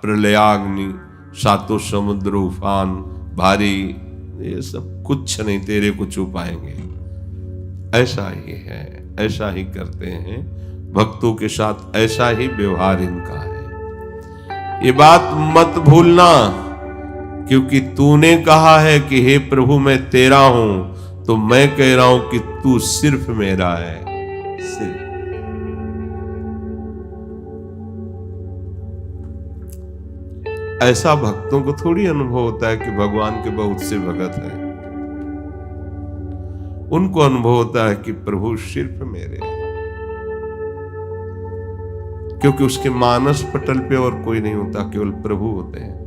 प्रलयाग्नि, सातों समुद्र उफान भारी, ये सब कुछ नहीं तेरे को छू पाएंगे। ऐसा ही है, ऐसा ही करते हैं भक्तों के साथ, ऐसा ही व्यवहार इनका है। ये बात मत भूलना, क्योंकि तूने कहा है कि हे प्रभु मैं तेरा हूं, तो मैं कह रहा हूं कि तू सिर्फ मेरा है, सिर्फ। ऐसा भक्तों को थोड़ी अनुभव होता है कि भगवान के बहुत से भगत हैं। उनको अनुभव होता है कि प्रभु सिर्फ मेरे हैं, क्योंकि उसके मानस पटल पे और कोई नहीं होता, केवल प्रभु होते हैं।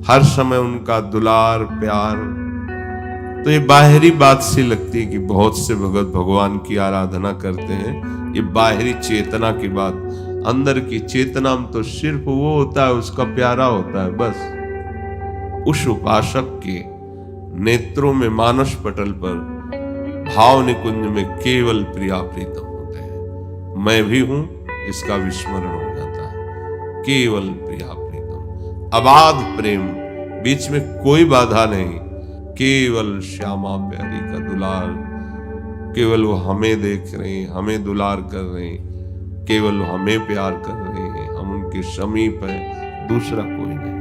हर समय उनका दुलार प्यार। तो ये बाहरी बात सी लगती है कि बहुत से भगत भगवान की आराधना करते हैं, ये बाहरी चेतना की बात। अंदर की चेतना में तो सिर्फ वो होता है, उसका प्यारा होता है बस। उस उपासक के नेत्रों में, मानस पटल पर, भाव निकुंज में केवल प्रिया प्रीतम होते हैं। मैं भी हूं इसका विस्मरण हो जाता है। केवल प्रिया प्रीतम, अबाध प्रेम, बीच में कोई बाधा नहीं, केवल श्यामा प्यारी का दुलार। केवल वो हमें देख रहे हैं, हमें दुलार कर रहे हैं, केवल हमें प्यार कर रहे हैं, हम उनके समीप हैं, दूसरा कोई नहीं।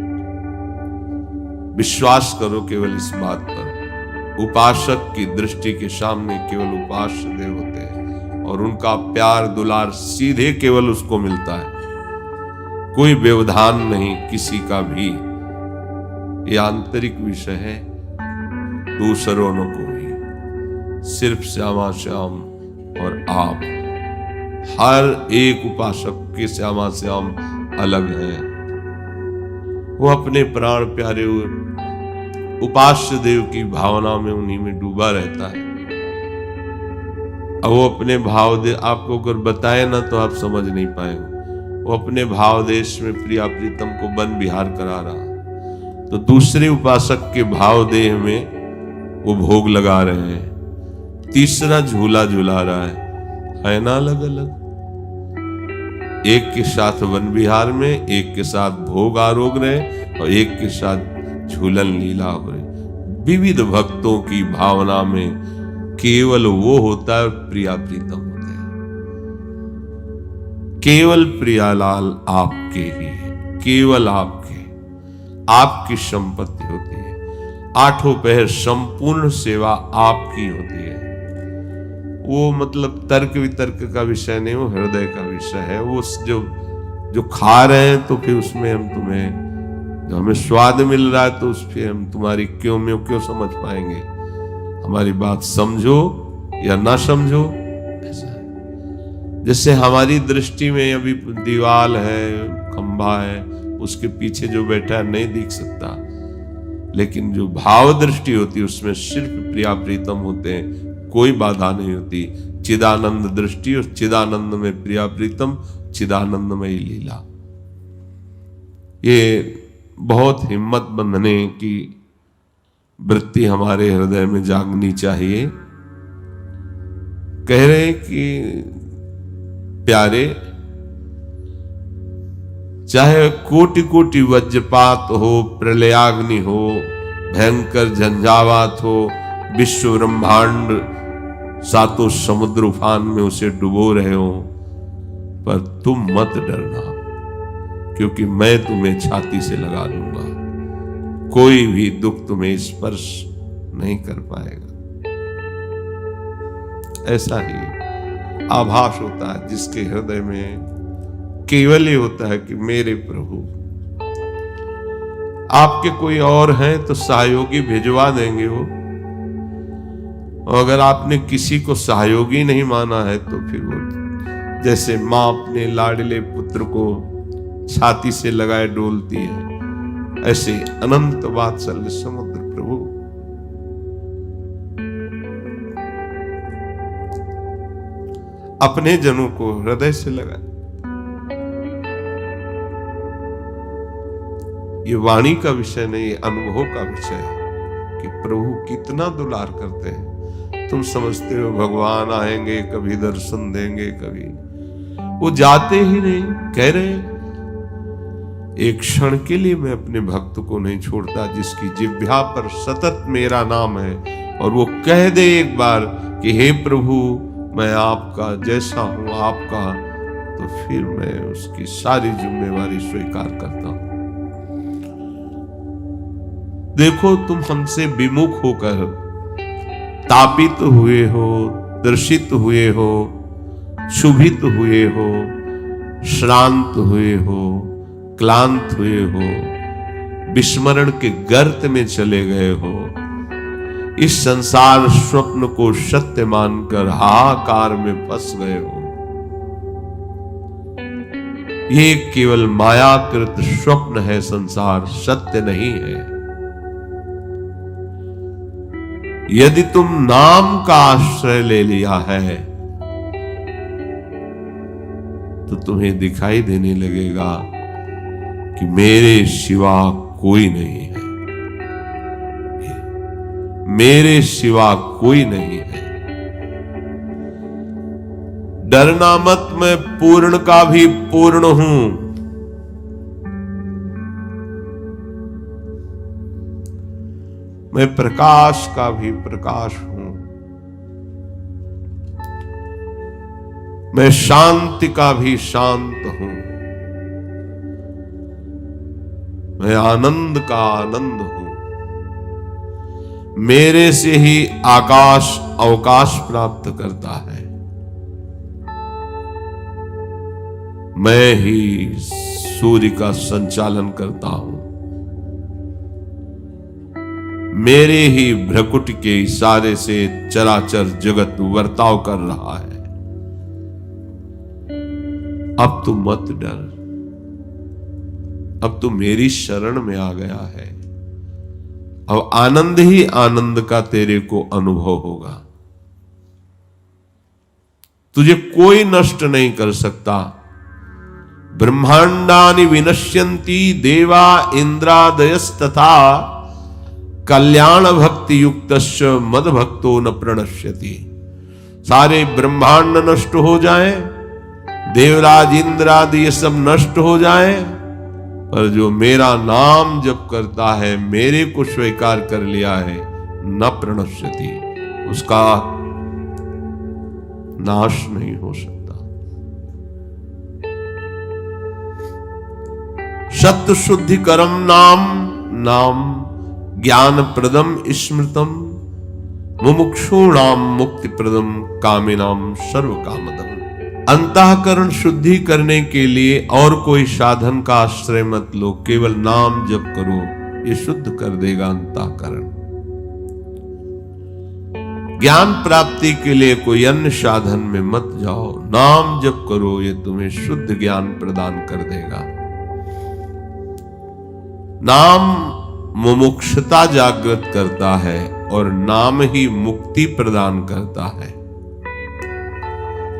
विश्वास करो केवल इस बात पर, उपासक की दृष्टि के सामने केवल उपास्य देव होते हैं, और उनका प्यार दुलार सीधे केवल उसको मिलता है। कोई व्यवधान नहीं किसी का भी। ये आंतरिक विषय है, दूसरों न कोई, सिर्फ श्यामा श्याम और आप। हर एक उपासक के श्यामा श्याम अलग है। वो अपने प्राण प्यारे उपास्य देव की भावना में, उन्हीं में डूबा रहता है। अब वो अपने भाव दे, आपको अगर बताए ना तो आप समझ नहीं पाएंगे। वो अपने भाव देश में प्रिया प्रीतम को वन विहार करा रहा, तो दूसरे उपासक के भाव देह में वो भोग लगा रहे हैं, तीसरा झूला झूला रहा है ना अलग अलग। एक के साथ वन विहार में, एक के साथ भोग आरोग रहे, और एक के साथ झूलन लीला हो रही। विविध भक्तों की भावना में केवल वो होता है, प्रिया प्रीतम होते हैं। केवल प्रियालाल आपके ही है, केवल आपकी संपत्ति होती है। आठों पहर संपूर्ण सेवा आपकी होती है। वो मतलब तर्क वितर्क का विषय नहीं, वो हृदय का विषय है। वो जो खा रहे हैं तो फिर उसमें हम तुम्हें, जो हमें स्वाद मिल रहा है तो उस पर हम तुम्हारी क्यों समझ पाएंगे। हमारी बात समझो या ना समझो, ऐसा है। जैसे हमारी दृष्टि में अभी दीवाल है, खंभा है, उसके पीछे जो बैठा है नहीं दिख सकता, लेकिन जो भाव दृष्टि होती है उसमें सिर्फ प्रिया प्रीतम होते हैं, कोई बाधा नहीं होती। चिदानंद दृष्टि और चिदानंद में प्रिया प्रीतम, चिदानंदमयी लीला। ये बहुत हिम्मत बंधने की वृत्ति हमारे हृदय में जागनी चाहिए। कह रहे कि प्यारे, चाहे कोटि कोटि वज्रपात हो, प्रलयाग्नि हो, भयंकर झंझावात हो, विश्व ब्रह्मांड सातों समुद्र उफान में उसे डुबो रहे हो, पर तुम मत डरना, क्योंकि मैं तुम्हें छाती से लगा लूंगा। कोई भी दुख तुम्हें स्पर्श नहीं कर पाएगा। ऐसा ही आभास होता है जिसके हृदय में केवल ही होता है कि मेरे प्रभु। आपके कोई और हैं तो सहयोगी भिजवा देंगे वो, और अगर आपने किसी को सहयोगी नहीं माना है तो फिर वो, जैसे माँ अपने लाडले पुत्र को छाती से लगाए डोलती है, ऐसे अनंत वात्सल्य समुद्र प्रभु। अपने जनों को हृदय से लगाए। ये वाणी का विषय नहीं, ये अनुभव का विषय है कि प्रभु कितना दुलार करते हैं। तुम समझते हो भगवान आएंगे, कभी दर्शन देंगे, कभी वो जाते ही नहीं। कह रहे एक क्षण के लिए मैं अपने भक्त को नहीं छोड़ता जिसकी जिह्वा पर सतत मेरा नाम है, और वो कह दे एक बार कि हे प्रभु मैं आपका, जैसा हूं आपका, तो फिर मैं उसकी सारी जिम्मेवारी स्वीकार करता हूं। देखो, तुम हमसे विमुख होकर तापित हुए हो, दर्शित हुए हो, क्षुभित हुए हो, श्रांत हुए हो, क्लांत हुए हो, विस्मरण के गर्त में चले गए हो, इस संसार स्वप्न को सत्य मानकर हाहाकार में फंस गए हो। ये केवल मायाकृत स्वप्न है, संसार सत्य नहीं है। यदि तुम नाम का आश्रय ले लिया है तो तुम्हें दिखाई देने लगेगा कि मेरे सिवा कोई नहीं है, मेरे सिवा कोई नहीं है। डरना मत, मैं पूर्ण का भी पूर्ण हूं। मैं प्रकाश का भी प्रकाश हूं। मैं शांति का भी शांत हूं। मैं आनंद का आनंद हूं। मेरे से ही आकाश अवकाश प्राप्त करता है। मैं ही सूर्य का संचालन करता हूं। मेरे ही भ्रकुट के इशारे से चराचर जगत वर्ताव कर रहा है। अब तू मत डर, अब तू मेरी शरण में आ गया है। अब आनंद ही आनंद का तेरे को अनुभव होगा। तुझे कोई नष्ट नहीं कर सकता। ब्रह्मांडानि विनश्यन्ति देवा इंद्रादयस्तथा कल्याण भक्ति युक्तस्य मद भक्तो न प्रणश्यति। सारे ब्रह्मांड नष्ट हो जाए, देवराज इंद्र आदि ये सब नष्ट हो जाए, पर जो मेरा नाम जप करता है, मेरे को स्वीकार कर लिया है, न प्रणश्यति, उसका नाश नहीं हो सकता। सत्य शुद्धिकरम नाम, नाम ज्ञान प्रदम स्मृतम मुमुक्षूणाम मुक्ति प्रदम कामिनाम सर्व कामदम। अंतःकरण शुद्धि करने के लिए और कोई साधन का आश्रय मत लो, केवल नाम जप करो, ये शुद्ध कर देगा अंतःकरण। ज्ञान प्राप्ति के लिए कोई अन्य साधन में मत जाओ, नाम जप करो, ये तुम्हें शुद्ध ज्ञान प्रदान कर देगा। नाम मुमुक्षुता जागृत करता है और नाम ही मुक्ति प्रदान करता है।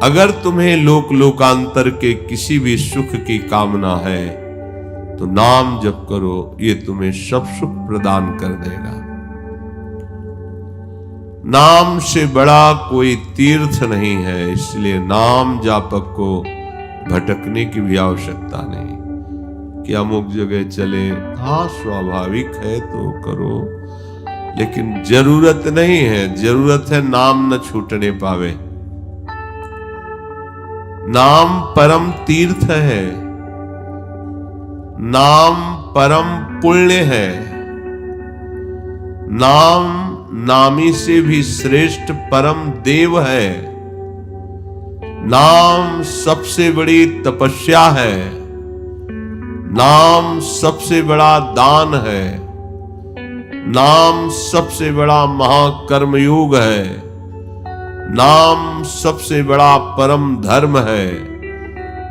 अगर तुम्हें लोक लोकांतर के किसी भी सुख की कामना है तो नाम जप करो, ये तुम्हें सब सुख प्रदान कर देगा। नाम से बड़ा कोई तीर्थ नहीं है, इसलिए नाम जापक को भटकने की भी आवश्यकता नहीं कि अमुक जगह चले। हाँ, स्वाभाविक है तो करो, लेकिन जरूरत नहीं है। जरूरत है नाम न छूटने पावे। नाम परम तीर्थ है, नाम परम पुण्य है। नाम नामी से भी श्रेष्ठ परम देव है। नाम सबसे बड़ी तपस्या है। नाम सबसे बड़ा दान है। नाम सबसे बड़ा महाकर्मयोग है। नाम सबसे बड़ा परम धर्म है।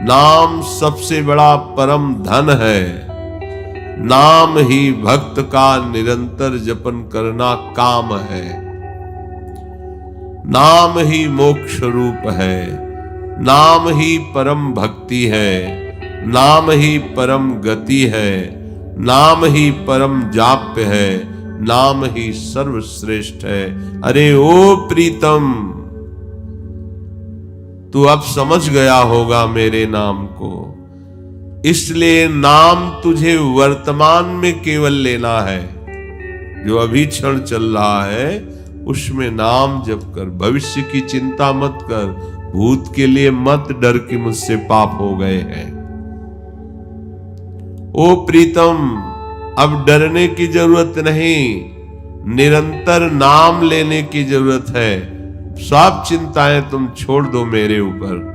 नाम सबसे बड़ा परम धन है। नाम ही भक्त का निरंतर जपन करना काम है। नाम ही मोक्ष रूप है। नाम ही परम भक्ति है। नाम ही परम गति है। नाम ही परम जाप्य है। नाम ही सर्वश्रेष्ठ है। अरे ओ प्रीतम, तू अब समझ गया होगा मेरे नाम को। इसलिए नाम तुझे वर्तमान में केवल लेना है। जो अभी क्षण चल रहा है उसमें नाम जप कर, भविष्य की चिंता मत कर, भूत के लिए मत डर कि मुझसे पाप हो गए हैं। ओ प्रीतम, अब डरने की जरूरत नहीं, निरंतर नाम लेने की जरूरत है। सब चिंताएं तुम छोड़ दो मेरे ऊपर।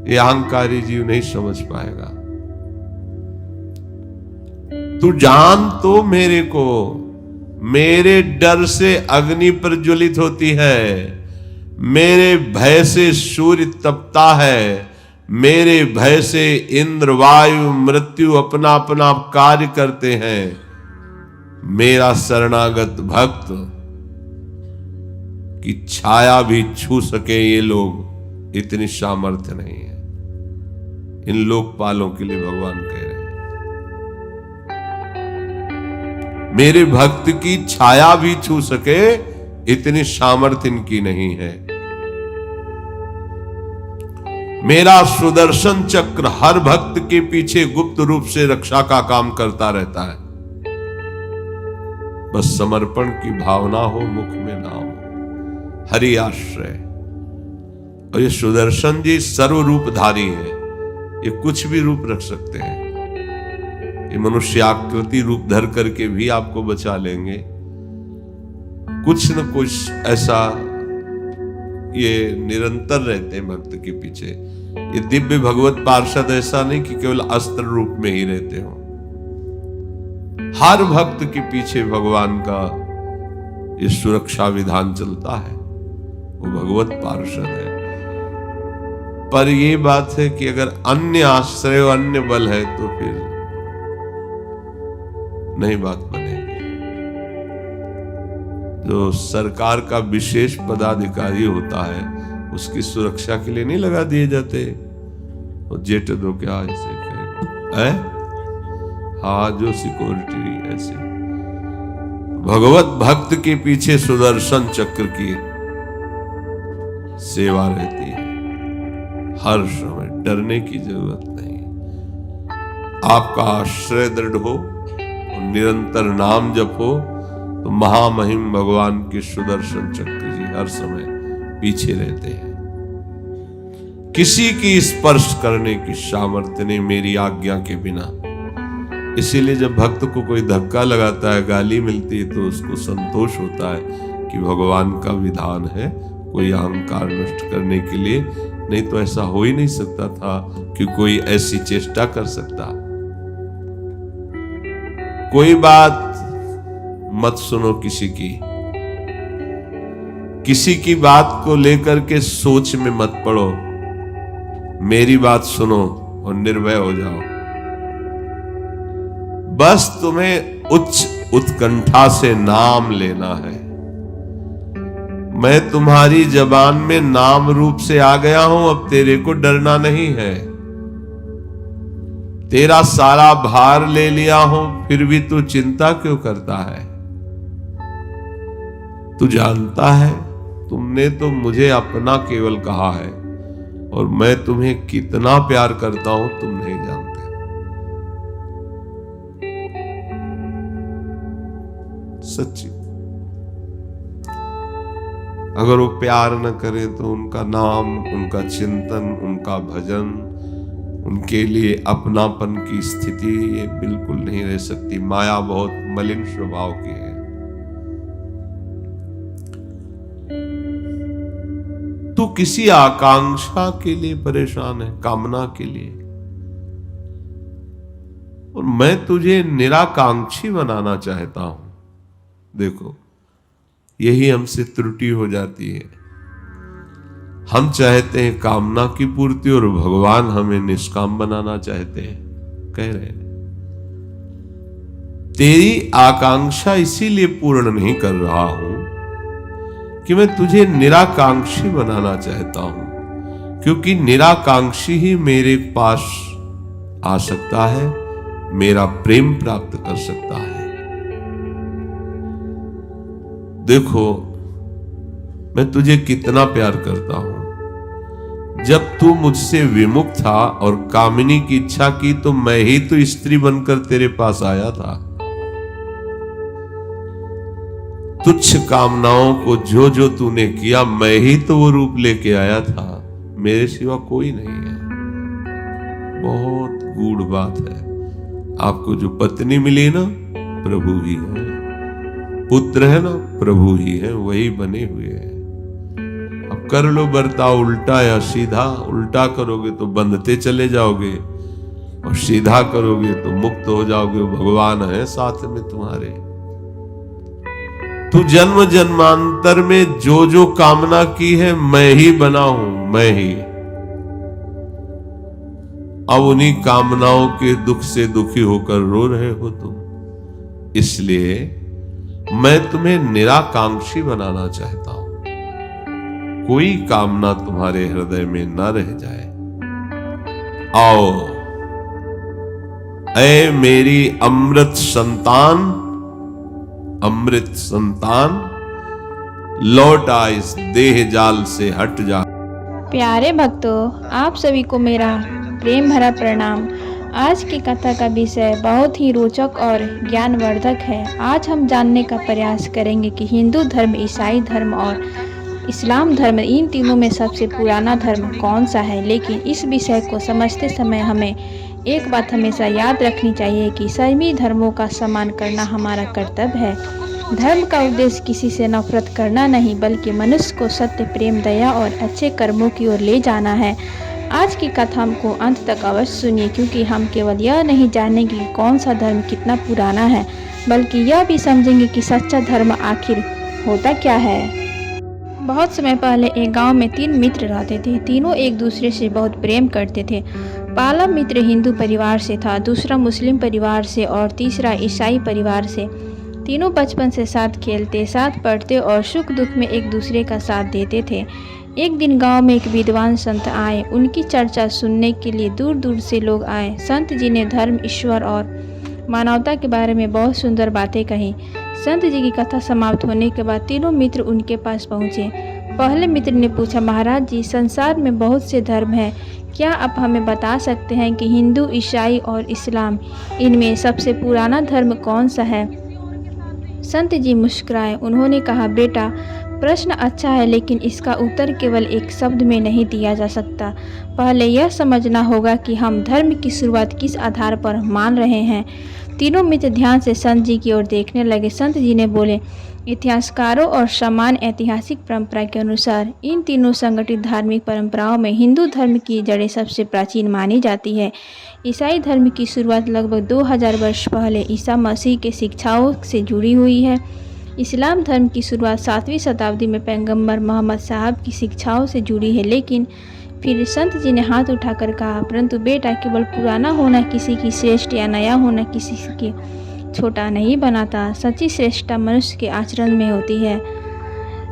ये अहंकारी जीव नहीं समझ पाएगा। तू जान तो मेरे को, मेरे डर से अग्नि प्रज्वलित होती है, मेरे भय से सूर्य तपता है, मेरे भय से इंद्र वायु मृत्यु अपना अपना कार्य करते हैं। मेरा शरणागत भक्त की छाया भी छू सके ये लोग, इतनी सामर्थ्य नहीं है। इन लोकपालों के लिए भगवान कह रहे हैं, मेरे भक्त की छाया भी छू सके इतनी सामर्थ्य इनकी नहीं है। मेरा सुदर्शन चक्र हर भक्त के पीछे गुप्त रूप से रक्षा का काम करता रहता है। बस समर्पण की भावना हो, मुख में ना हो, हरि आश्रय। और ये सुदर्शन जी सर्वरूपधारी है, ये कुछ भी रूप रख सकते हैं। ये मनुष्य आकृति रूप धर करके भी आपको बचा लेंगे। कुछ न कुछ ऐसा ये निरंतर रहते हैं भक्त के पीछे। ये दिव्य भगवत पार्षद ऐसा नहीं कि केवल अस्त्र रूप में ही रहते हो। हर भक्त के पीछे भगवान का ये सुरक्षा विधान चलता है, वो भगवत पार्षद है। पर ये बात है कि अगर अन्य आश्रय और अन्य बल है तो फिर नहीं बात बनेगी। जो सरकार का विशेष पदाधिकारी होता है उसकी सुरक्षा के लिए नहीं लगा दिए जाते। और जेट दो क्या ऐसे है, हाँ, जो सिक्योरिटी ऐसे। भगवत भक्त के पीछे सुदर्शन चक्र की सेवा रहती है हर समय, डरने की जरूरत नहीं। आपका आश्रय दृढ़ हो और निरंतर नाम जप हो तो महामहिम भगवान के सुदर्शन चक्र जी हर समय पीछे रहते हैं। किसी की स्पर्श करने की सामर्थ्य नहीं मेरी आज्ञा के बिना। इसीलिए जब भक्त को कोई धक्का लगाता है, गाली मिलती है, तो उसको संतोष होता है कि भगवान का विधान है कोई अहंकार नष्ट करने के लिए। नहीं तो ऐसा हो ही नहीं सकता था कि कोई ऐसी चेष्टा कर सकता। कोई बात मत सुनो किसी की बात को लेकर के सोच में मत पड़ो। मेरी बात सुनो और निर्भय हो जाओ। बस तुम्हें उच्च उत्कंठा से नाम लेना है। मैं तुम्हारी जबान में नाम रूप से आ गया हूं, अब तेरे को डरना नहीं है। तेरा सारा भार ले लिया हूं, फिर भी तू चिंता क्यों करता है? तू जानता है तुमने तो मुझे अपना केवल कहा है, और मैं तुम्हें कितना प्यार करता हूं तुम नहीं जानते। सच्ची। अगर वो प्यार न करें तो उनका नाम, उनका चिंतन, उनका भजन, उनके लिए अपनापन की स्थिति ये बिल्कुल नहीं रह सकती। माया बहुत मलिन स्वभाव की है। तू किसी आकांक्षा के लिए परेशान है, कामना के लिए, और मैं तुझे निराकांक्षी बनाना चाहता हूं। देखो, यही हमसे त्रुटि हो जाती है। हम चाहते हैं कामना की पूर्ति और भगवान हमें निष्काम बनाना चाहते हैं। कह रहे हैं तेरी आकांक्षा इसीलिए पूर्ण नहीं कर रहा हूं कि मैं तुझे निराकांक्षी बनाना चाहता हूं, क्योंकि निराकांक्षी ही मेरे पास आ सकता है, मेरा प्रेम प्राप्त कर सकता है। देखो, मैं तुझे कितना प्यार करता हूं। जब तू मुझसे विमुख था और कामिनी की इच्छा की तो मैं ही तो स्त्री बनकर तेरे पास आया था। तुच्छ कामनाओं को जो जो तूने किया मैं ही तो वो रूप लेके आया था, मेरे सिवा कोई नहीं है। बहुत गूढ़ बात है। आपको जो पत्नी मिली ना, प्रभु ही है। पुत्र है ना, प्रभु ही है, वही बने हुए हैं। अब कर लो बर्ताव उल्टा या सीधा। उल्टा करोगे तो बंधते चले जाओगे और सीधा करोगे तो मुक्त हो जाओगे। भगवान है साथ में तुम्हारे। तू जन्म जन्मांतर में जो जो कामना की है मैं ही बना हूं, मैं ही। अब उन्हीं कामनाओं के दुख से दुखी होकर रो रहे हो तुम। इसलिए मैं तुम्हें निराकांक्षी बनाना चाहता हूं। कोई कामना तुम्हारे हृदय में न रह जाए। आओ ऐ मेरी अमृत संतान, अमृत संतान, लौट आ इस देह जाल से हट जा। प्यारे भक्तों, आप सभी को मेरा प्रेम भरा प्रणाम। आज की कथा का विषय बहुत ही रोचक और ज्ञानवर्धक है। आज हम जानने का प्रयास करेंगे कि हिंदू धर्म, ईसाई धर्म और इस्लाम धर्म, इन तीनों में सबसे पुराना धर्म कौन सा है। लेकिन इस विषय को समझते समय हमें एक बात हमेशा याद रखनी चाहिए कि सभी धर्मों का सम्मान करना हमारा कर्तव्य है। धर्म का उद्देश्य किसी से नफरत करना नहीं, बल्कि मनुष्य को सत्य, प्रेम, दया और अच्छे कर्मों की ओर ले जाना है। आज की कथा को अंत तक अवश्य सुनिए, क्योंकि हम केवल यह नहीं जानेंगे कि कौन सा धर्म कितना पुराना है, बल्कि यह भी समझेंगे कि सच्चा धर्म आखिर होता क्या है। बहुत समय पहले एक गांव में 3 मित्र रहते थे। तीनों एक दूसरे से बहुत प्रेम करते थे। पहला मित्र हिंदू परिवार से था, दूसरा मुस्लिम परिवार से और तीसरा ईसाई परिवार से। तीनों बचपन से साथ खेलते, साथ पढ़ते और सुख दुख में एक दूसरे का साथ देते थे। एक दिन गांव में एक विद्वान संत आए। उनकी चर्चा सुनने के लिए दूर दूर से लोग आए। संत जी ने धर्म, ईश्वर और मानवता के बारे में बहुत सुंदर बातें कही। संत जी की कथा समाप्त होने के बाद तीनों मित्र उनके पास पहुँचे। पहले मित्र ने पूछा, महाराज जी, संसार में बहुत से धर्म हैं, क्या आप हमें बता सकते हैं कि हिंदू, ईसाई और इस्लाम, इनमें सबसे पुराना धर्म कौन सा है। संत जी मुस्कुराए। उन्होंने कहा, बेटा, प्रश्न अच्छा है, लेकिन इसका उत्तर केवल एक शब्द में नहीं दिया जा सकता। पहले यह समझना होगा कि हम धर्म की शुरुआत किस आधार पर मान रहे हैं। तीनों मित्र ध्यान से संत जी की ओर देखने लगे। संत जी ने बोले, इतिहासकारों और समान ऐतिहासिक परंपरा के अनुसार इन तीनों संगठित धार्मिक परंपराओं में हिंदू धर्म की जड़ें सबसे प्राचीन मानी जाती है। ईसाई धर्म की शुरुआत लगभग 2000 वर्ष पहले ईसा मसीह के शिक्षाओं से जुड़ी हुई है। इस्लाम धर्म की शुरुआत 7वीं शताब्दी में पैगंबर मोहम्मद साहब की शिक्षाओं से जुड़ी है। लेकिन फिर संत जी ने हाथ उठाकर कहा, परंतु बेटा, केवल पुराना होना किसी की श्रेष्ठ या नया होना किसी की छोटा नहीं बनाता। सच्ची श्रेष्ठता मनुष्य के आचरण में होती है।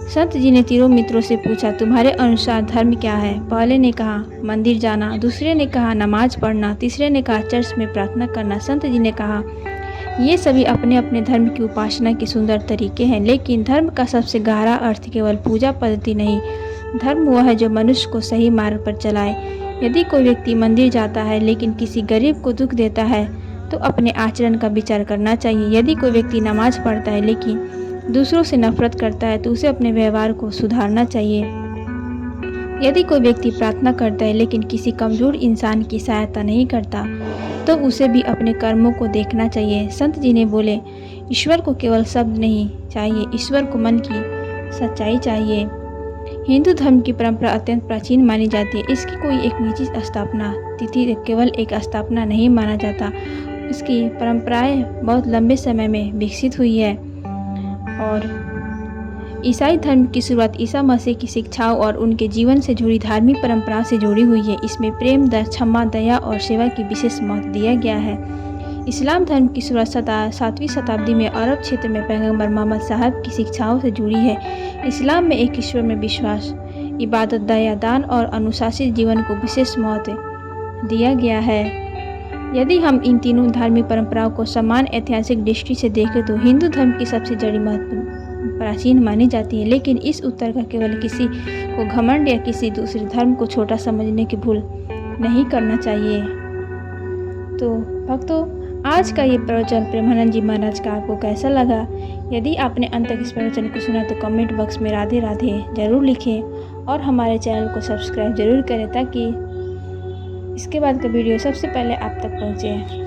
संत जी ने तीनों मित्रों से पूछा, तुम्हारे अनुसार धर्म क्या है। पहले ने कहा, मंदिर जाना, दूसरे ने कहा, नमाज पढ़ना, तीसरे ने कहा, चर्च में प्रार्थना करना। संत जी ने कहा, ये सभी अपने अपने धर्म की उपासना के सुंदर तरीके हैं, लेकिन धर्म का सबसे गहरा अर्थ केवल पूजा पद्धति नहीं, धर्म वह है जो मनुष्य को सही मार्ग पर चलाए। यदि कोई व्यक्ति मंदिर जाता है लेकिन किसी गरीब को दुख देता है तो अपने आचरण का विचार करना चाहिए। यदि कोई व्यक्ति नमाज पढ़ता है लेकिन दूसरों से नफरत करता है तो उसे अपने व्यवहार को सुधारना चाहिए। यदि कोई व्यक्ति प्रार्थना करता है लेकिन किसी कमजोर इंसान की सहायता नहीं करता तो उसे भी अपने कर्मों को देखना चाहिए। संत जी ने बोले, ईश्वर को केवल शब्द नहीं चाहिए, ईश्वर को मन की सच्चाई चाहिए। हिंदू धर्म की परंपरा अत्यंत प्राचीन मानी जाती है। इसकी कोई एक निश्चित स्थापना तिथि केवल एक स्थापना नहीं माना जाता। इसकी परंपराएं बहुत लंबे समय में विकसित हुई है। और ईसाई धर्म की शुरुआत ईसा मसीह की शिक्षाओं और उनके जीवन से जुड़ी धार्मिक परंपरा से जुड़ी हुई है। इसमें प्रेम, क्षमा, दया और सेवा की विशेष महत्व दिया गया है। इस्लाम धर्म की शुरुआत 7वीं शताब्दी में अरब क्षेत्र में पैगंबर मोहम्मद साहब की शिक्षाओं से जुड़ी है। इस्लाम में एक ईश्वर में विश्वास, इबादत, दया, दान और अनुशासित जीवन को विशेष महत्व दिया गया है। यदि हम इन तीनों धार्मिक परंपराओं को समान ऐतिहासिक दृष्टि से देखें तो हिंदू धर्म की सबसे प्राचीन मानी जाती है, लेकिन इस उत्तर का केवल किसी को घमंड या किसी दूसरे धर्म को छोटा समझने की भूल नहीं करना चाहिए। तो भक्तों, आज का ये प्रवचन प्रेमानंद जी महाराज का आपको कैसा लगा? यदि आपने अंत तक इस प्रवचन को सुना तो कमेंट बॉक्स में राधे राधे ज़रूर लिखें और हमारे चैनल को सब्सक्राइब ज़रूर करें ताकि इसके बाद का वीडियो सबसे पहले आप तक पहुँचे।